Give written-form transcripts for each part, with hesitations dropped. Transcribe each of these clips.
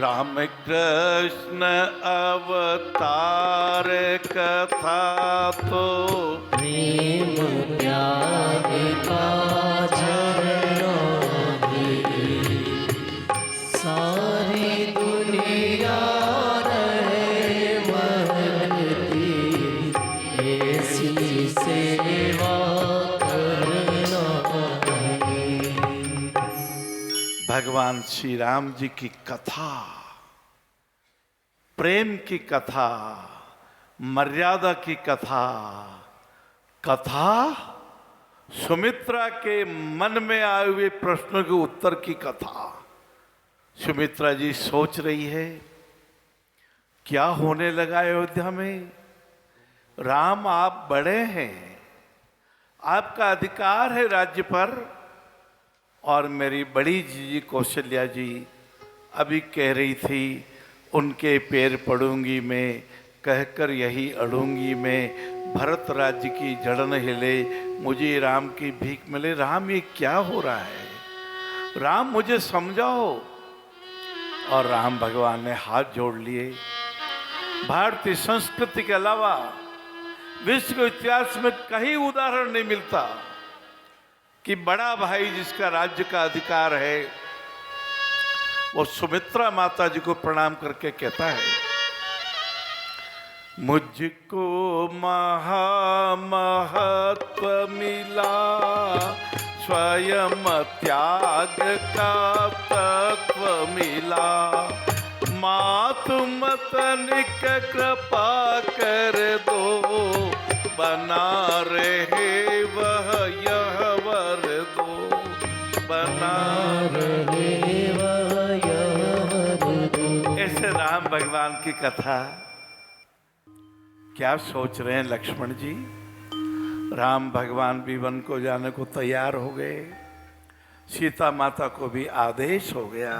राम कृष्ण अवतार कथा तो प्रेम प्यार का झरना है, सारी दुनिया रहे महती, ऐसी सेवा करना है। भगवान श्री राम जी की कथा, प्रेम की कथा, मर्यादा की कथा, कथा सुमित्रा के मन में आए हुए प्रश्नों के उत्तर की कथा। सुमित्रा जी सोच रही है क्या होने लगा अयोध्या में। राम आप बड़े हैं, आपका अधिकार है राज्य पर, और मेरी बड़ी जीजी कौशल्या जी अभी कह रही थी उनके पैर पड़ूंगी मैं, कहकर यही अड़ूंगी मैं, भरत राज्य की जड़ न हिले, मुझे राम की भीख मिले। राम ये क्या हो रहा है, राम मुझे समझाओ। और राम भगवान ने हाथ जोड़ लिए। भारतीय संस्कृति के अलावा विश्व के इतिहास में कहीं उदाहरण नहीं मिलता कि बड़ा भाई जिसका राज्य का अधिकार है वो सुमित्रा माता जी को प्रणाम करके कहता है, मुझको महामहत्व मिला, स्वयं त्याग का तत्व मिला, तुम तनिक कृपा कर दो, बना रहे वह यह वर दो, बना रहे वह यह वर दो। ऐसे राम भगवान की कथा। क्या सोच रहे हैं लक्ष्मण जी। राम भगवान भी वन को जाने को तैयार हो गए, सीता माता को भी आदेश हो गया,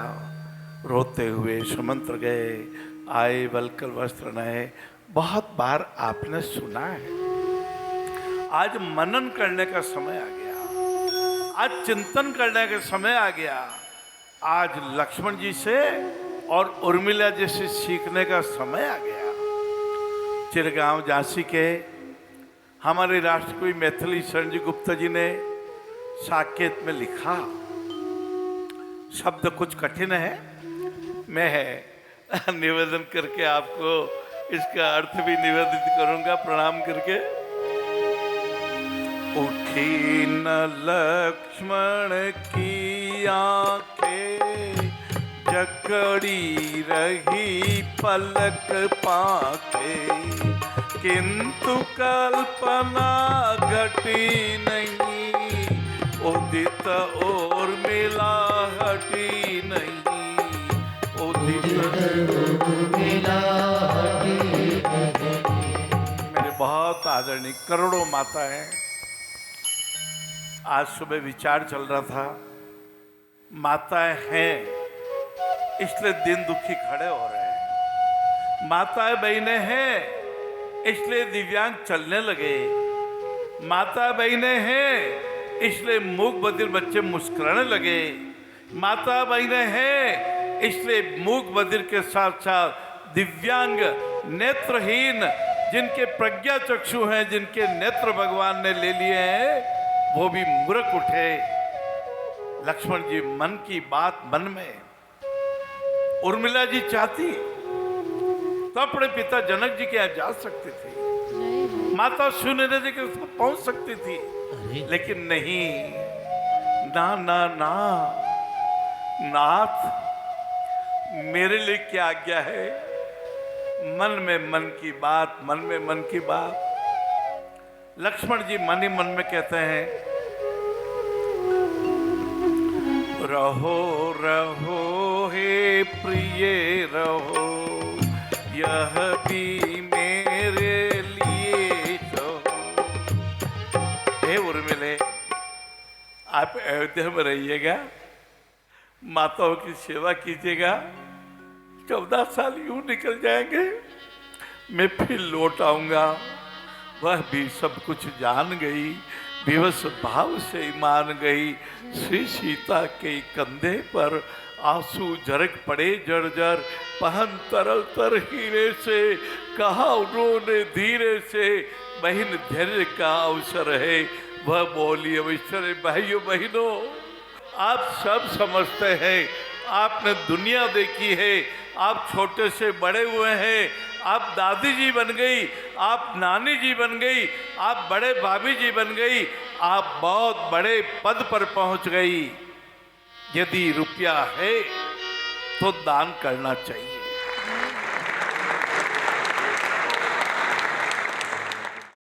रोते हुए सुमंत्र गए, आए वल्कल वस्त्र नए। बहुत बार आपने सुना है, आज मनन करने का समय आ गया, आज चिंतन करने का समय आ गया, आज लक्ष्मण जी से और उर्मिला जी से सीखने का समय आ गया। चिरगांव झांसी के हमारे राष्ट्रकवि मैथिली शरण जी गुप्ता जी ने साकेत में लिखा, शब्द कुछ कठिन है, मैं निवेदन करके आपको इसका अर्थ भी निवेदित करूंगा प्रणाम करके। उठी न लक्ष्मण की आंखें, जकड़ी रही पलक पाके, किंतु कल्पना घटी नहीं, उदित और मिला हटी नहीं, मेरे बहुत आदरणीय करोड़ों माता है। आज सुबह विचार चल रहा था, माताएं हैं इसलिए दिन दुखी खड़े हो रहे हैं, माताएं बहनें हैं इसलिए दिव्यांग चलने लगे, माता बहनें हैं इसलिए मूक बधिर बच्चे मुस्कुराने लगे, माता बहनें हैं इसलिए मूक बधिर के साथ साथ दिव्यांग नेत्रहीन जिनके प्रज्ञा चक्षु हैं, जिनके नेत्र भगवान ने ले लिए हैं, वो भी मूर्ख उठे। लक्ष्मण जी मन की बात मन में, उर्मिला जी चाहती तो अपने पिता जनक जी के यहाँ जा सकती थी, माता सुनैना जी के साथ पहुंच सकती थी, लेकिन नहीं, ना ना ना, नाथ मेरे लिए क्या आज्ञा है। मन में मन की बात, मन में मन की बात। लक्ष्मण जी मन ही मन में कहते हैं, रहो रहो हे प्रिय रहो, यह भी मेरे लिए रहो। हे उर्मिले, आप अयोध्या में रहिएगा, माताओं की सेवा कीजिएगा, 14 साल यूं निकल जाएंगे, मैं फिर लौट आऊंगा। वह भी सब कुछ जान गई, विवश भाव से मान गई, श्री सीता के कंधे पर आंसू झरक पड़े जर्जर, पहन तरल तर हीरे से, कहा उन्होंने धीरे से, बहन धैर्य का अवसर है, वह बोली अवसर। भाइयों बहनों, आप सब समझते हैं, आपने दुनिया देखी है, आप छोटे से बड़े हुए हैं, आप दादी जी बन गई, आप नानी जी बन गई, आप बड़े भाभी जी बन गई, आप बहुत बड़े पद पर पहुंच गई। यदि रुपया है तो दान करना चाहिए।